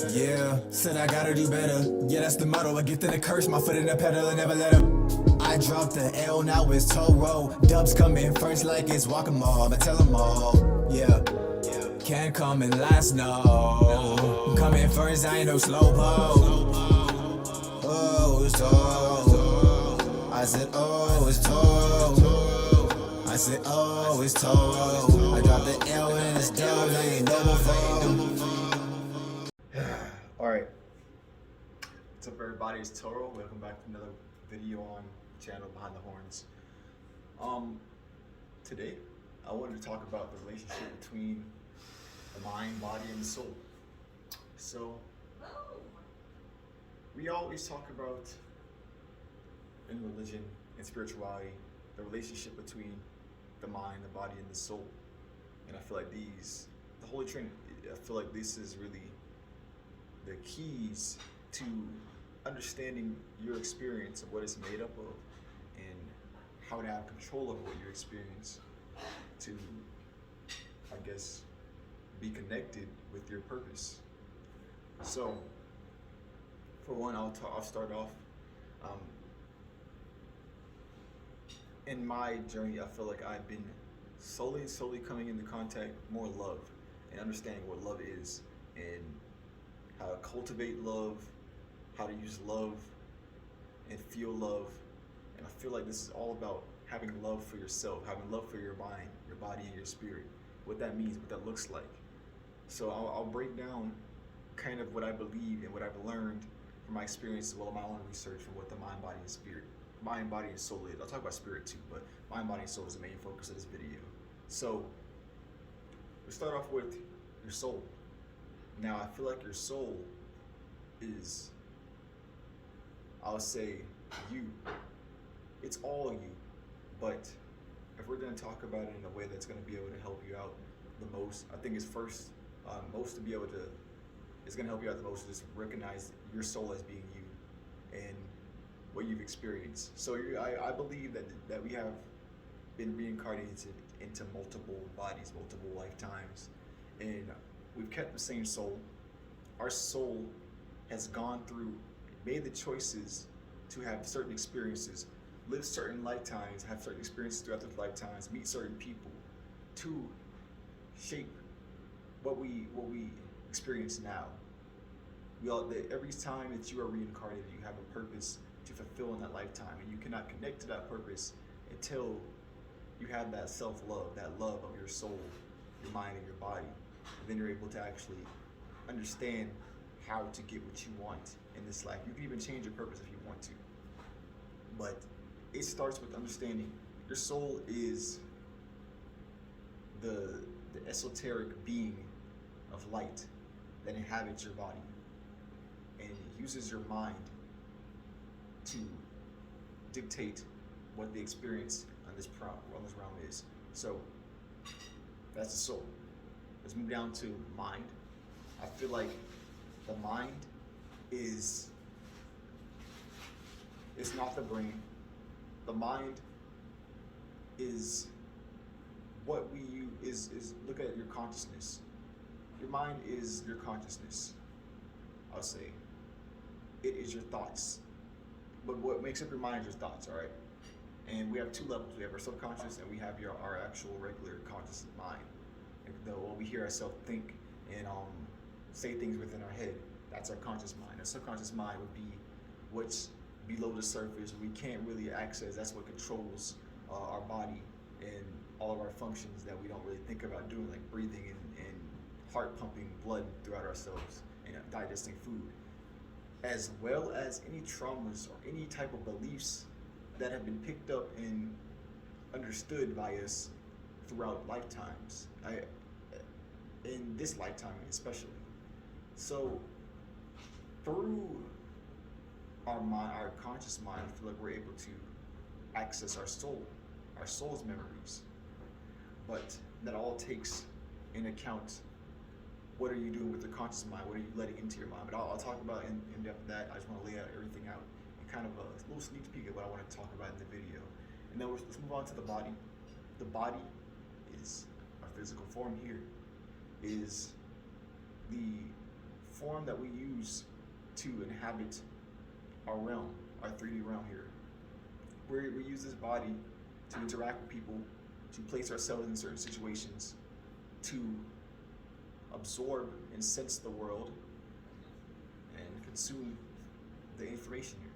Yeah, said I gotta do better. Yeah, that's the motto. I get in the curse, my foot in the pedal and never let up. I dropped the L, now it's toll roll. Dubs come in first like it's walk-em-all, but tell them all. Yeah, can't come in last, no. I'm coming first, I ain't no slowpoke. Oh, it's toll. I said, oh, it's toll. I said, oh, it's toll. I dropped the L and it's down, I ain't double fold. Alright, what's up everybody, it's Toro. Welcome back to another video on the channel Behind the Horns. Today I wanted to talk about the relationship between the mind, body, and the soul. So, we always talk about, in religion and spirituality, the relationship between the mind, the body, and the soul. And I feel like the Holy Trinity, I feel like this is really the keys to understanding your experience of what it's made up of and how to have control of what you experience to, I guess, be connected with your purpose. So, for one, I'll start off. In my journey, I feel like I've been slowly coming into contact more love and understanding what love is and how to cultivate love, how to use love and feel love. And I feel like this is all about having love for yourself, having love for your mind, your body, and your spirit, what that means, what that looks like. So I'll break down kind of what I believe and what I've learned from my experience as well as my own research for what the mind, body, and spirit, mind, body, and soul is. I'll talk about spirit too, but mind, body, and soul is the main focus of this video. So we start off with your soul. Now, I feel like your soul is, I'll say, you. It's all you. But if we're going to talk about it in a way that's going to be able to help you out the most, I think it's first, most to be able to, it's going to help you out the most to just recognize your soul as being you and what you've experienced. So I believe that we have been reincarnated into multiple bodies, multiple lifetimes, and we've kept the same soul. Our soul has gone through, made the choices to have certain experiences, live certain lifetimes, have certain experiences throughout those lifetimes, meet certain people to shape what we experience now. Every time that you are reincarnated, you have a purpose to fulfill in that lifetime, and you cannot connect to that purpose until you have that self-love, that love of your soul, your mind, and your body. And then you're able to actually understand how to get what you want in this life. You can even change your purpose if you want to. But it starts with understanding your soul is the esoteric being of light that inhabits your body and uses your mind to dictate what the experience on this realm is. So that's the soul. Let's move down to mind. I feel like the mind is not the brain. The mind is what we use, is look at your consciousness. Your mind is your consciousness, I'll say. It is your thoughts. But what makes up your mind is your thoughts, all right? And we have two levels. We have our subconscious and we have our actual regular conscious mind. What we hear ourselves think and say things within our head, that's our conscious mind. Our subconscious mind would be what's below the surface, we can't really access. That's what controls our body and all of our functions that we don't really think about doing, like breathing and heart pumping blood throughout ourselves and digesting food, as well as any traumas or any type of beliefs that have been picked up and understood by us throughout lifetimes, in this lifetime especially. So through our mind, our conscious mind, I feel like we're able to access our soul's memories. But that all takes in account, what are you doing with the conscious mind? What are you letting into your mind? But I'll talk about in depth that. I just want to lay out everything out and kind of a little sneak peek of what I want to talk about in the video. And then let's move on to the body. The body is our physical form here, is the form that we use to inhabit our realm, our 3D realm here. We use this body to interact with people, to place ourselves in certain situations, to absorb and sense the world, and consume the information here.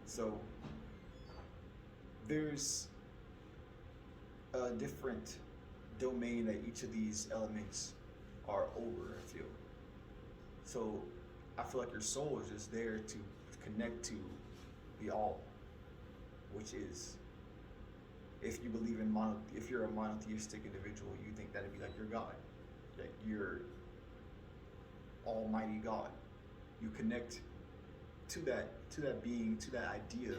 So there's a different domain that each of these elements are over, I feel. So I feel like your soul is just there to connect to the all, which is, if you believe in if you're a monotheistic individual, you think that'd be like your God, that you're Almighty God. You connect to that being, to that idea,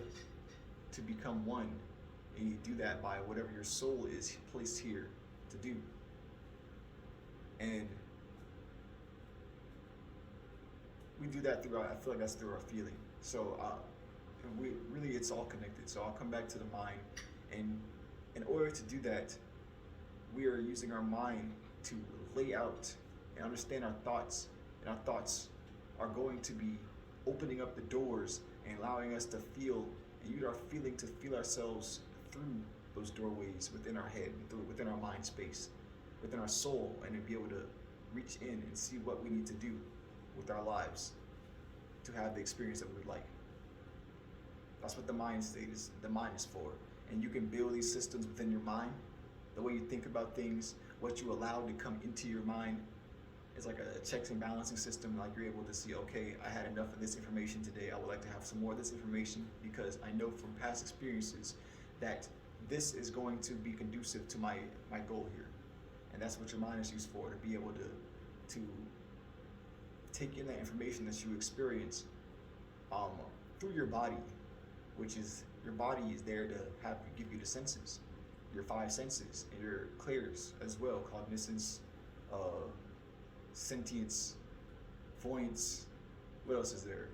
to become one, and you do that by whatever your soul is placed here to do. And we do that through I feel like that's through our feeling. So it's all connected. So I'll come back to the mind, and in order to do that, we are using our mind to lay out and understand our thoughts, and our thoughts are going to be opening up the doors and allowing us to feel, and use our feeling to feel ourselves through those doorways within our head, within our mind space, within our soul, and to be able to reach in and see what we need to do with our lives to have the experience that we would like. That's what the mind state is. The mind is for. And you can build these systems within your mind. The way you think about things, what you allow to come into your mind, is like a checks and balancing system. Like you're able to see, okay, I had enough of this information today. I would like to have some more of this information because I know from past experiences that this is going to be conducive to my goal here. And that's what your mind is used for, to be able to take in that information that you experience through your body, which is, your body is there to give you the senses, your 5 senses, and your clairs as well: cognizance, sentience, voyance. What else is there?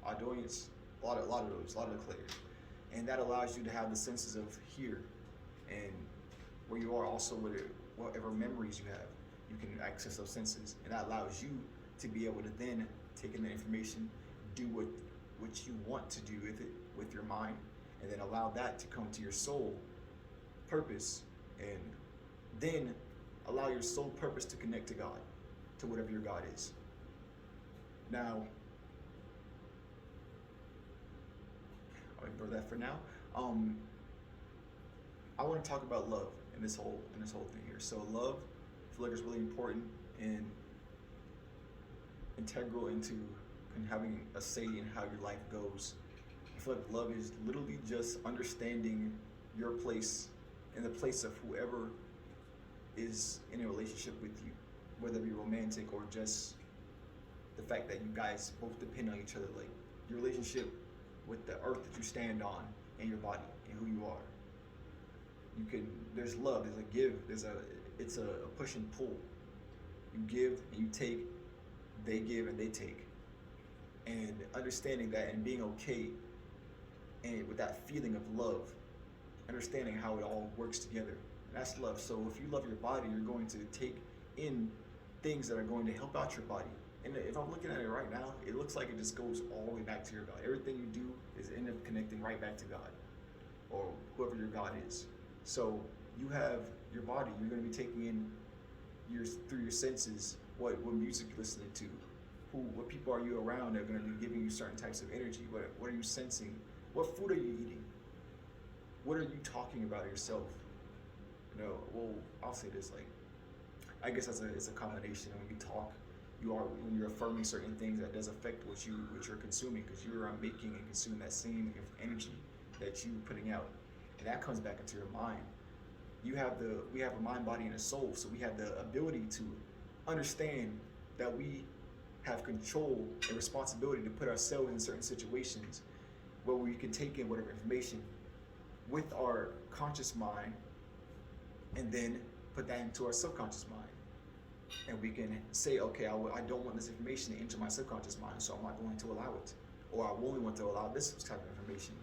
Audience. A lot of the clairs, and that allows you to have the senses of here and where you are. Also, whatever memories you have, you can access those senses, and that allows you to be able to then take in the information, do what you want to do with it, with your mind, and then allow that to come to your soul purpose, and then allow your soul purpose to connect to God, to whatever your God is. Now, I'll ignore that for now. I want to talk about love in this whole thing here. So love, I feel like, is really important and integral into having a say in how your life goes. I feel like love is literally just understanding your place in the place of whoever is in a relationship with you, whether it be romantic or just the fact that you guys both depend on each other, like your relationship with the earth that you stand on and your body and who you are. There's love, there's a give, it's a push and pull. You give and you take, they give and they take. And understanding that and being okay and with that feeling of love, understanding how it all works together. And that's love. So if you love your body, you're going to take in things that are going to help out your body. And if I'm looking at it right now, it looks like it just goes all the way back to your God. Everything you do is end up connecting right back to God, or whoever your God is. So you have your body, you're going to be taking in through your senses what music you're listening to, what people are you around that are going to be giving you certain types of energy. What are you sensing? What food are you eating? What are you talking about yourself? Well, I'll say this, like, I guess it's a combination. When you talk, when you're affirming certain things, that does affect what you're consuming, because you're making and consuming that same energy that you're putting out, and that comes back into your mind. We have a mind, body, and a soul, so we have the ability to understand that we have control and responsibility to put ourselves in certain situations where we can take in whatever information with our conscious mind and then put that into our subconscious mind. And we can say, okay, I don't want this information to enter my subconscious mind, so I'm not going to allow it. Or I only want to allow this type of information,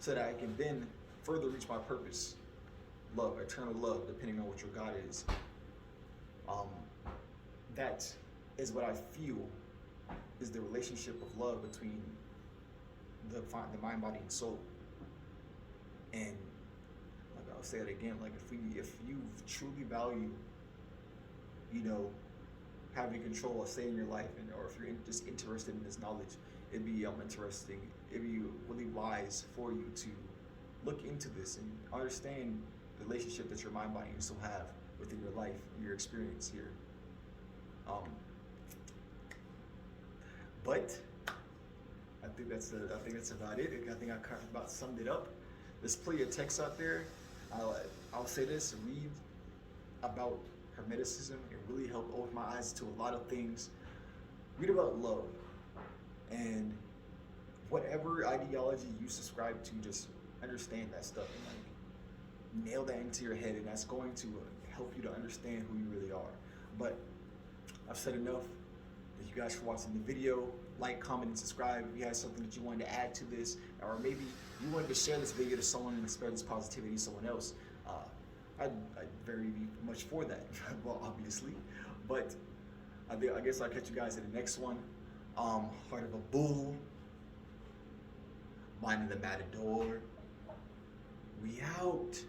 so that I can then further reach my purpose. Love, eternal love, depending on what your God is. That is what I feel is the relationship of love between the mind, body, and soul. And like I'll say it again, like if you truly value, you know, having control of say in your life, and or if you're just interested in this knowledge, it'd be interesting. It'd be really wise for you to look into this and understand the relationship that your mind, body, and soul have within your life, your experience here. But I think that's about it. I think I kind of about summed it up. There's plenty of texts out there. I'll say this: read about Hermeticism. It really helped open my eyes to a lot of things. Read about love and whatever ideology you subscribe to. Just understand that stuff and like nail that into your head, and that's going to help you to understand who you really are. But I've said enough. Thank you guys for watching the video. Like, comment, and subscribe if you had something that you wanted to add to this, or maybe you wanted to share this video to someone and spread this positivity to someone else. I'd very much for that, well, obviously. But I guess I'll catch you guys in the next one. Heart of a Bull, Mind of the Matador. We out.